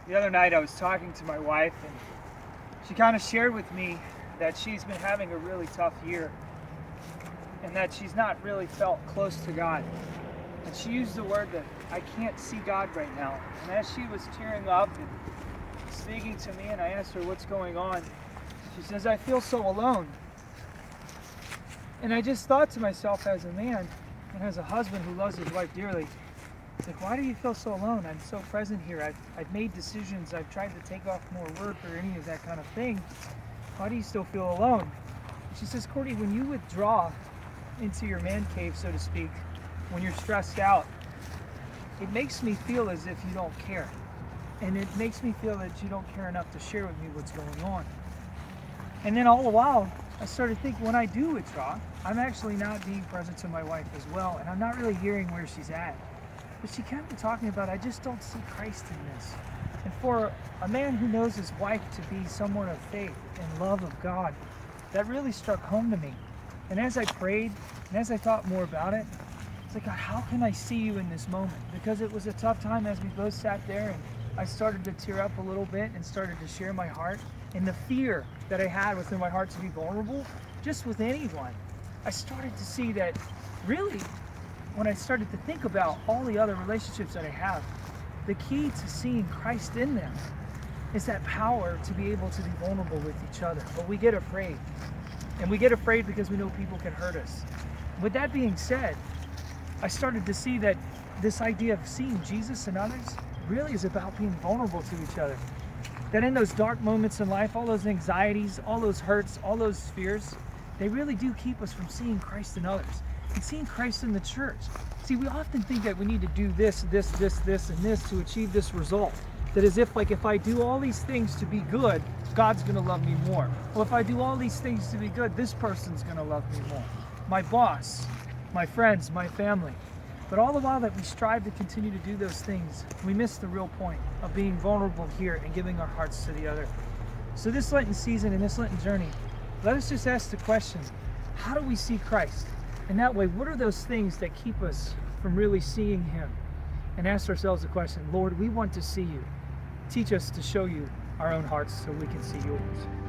The other night I was talking to my wife, and she kind of shared with me that she's been having a really tough year and that she's not really felt close to God. And she used the word that I can't see God right now. And as she was tearing up and speaking to me, and I asked her what's going on, she says, I feel so alone. And I just thought to myself, as a man and as a husband who loves his wife dearly, it's like, why do you feel so alone? I'm so present here. I've made decisions. I've tried to take off more work or any of that kind of thing. Why do you still feel alone? She says, Courtney, when you withdraw into your man cave, so to speak, when you're stressed out, it makes me feel as if you don't care. And it makes me feel that you don't care enough to share with me what's going on. And then all the while, I started thinking, when I do withdraw, I'm actually not being present to my wife as well, and I'm not really hearing where she's at. But she kept talking about, I just don't see Christ in this. And for a man who knows his wife to be someone of faith and love of God, that really struck home to me. And as I prayed, and as I thought more about it, it's like, God, how can I see you in this moment? Because it was a tough time as we both sat there, and I started to tear up a little bit and started to share my heart. And the fear that I had within my heart to be vulnerable, just with anyone, I started to see that really, when I started to think about all the other relationships that I have, the key to seeing Christ in them is that power to be able to be vulnerable with each other. But we get afraid. And we get afraid because we know people can hurt us. With that being said, I started to see that this idea of seeing Jesus in others really is about being vulnerable to each other. That in those dark moments in life, all those anxieties, all those hurts, all those fears, they really do keep us from seeing Christ in others and seeing Christ in the church. See, we often think that we need to do this, and this to achieve this result. That as if, like, if I do all these things to be good, God's going to love me more. Well, if I do all these things to be good, this person's going to love me more. My boss, my friends, my family. But all the while that we strive to continue to do those things, we miss the real point of being vulnerable here and giving our hearts to the other. So this Lenten season and this Lenten journey, let us just ask the question, how do we see Christ? And that way, what are those things that keep us from really seeing Him? And ask ourselves the question, Lord, we want to see you. Teach us to show you our own hearts so we can see yours.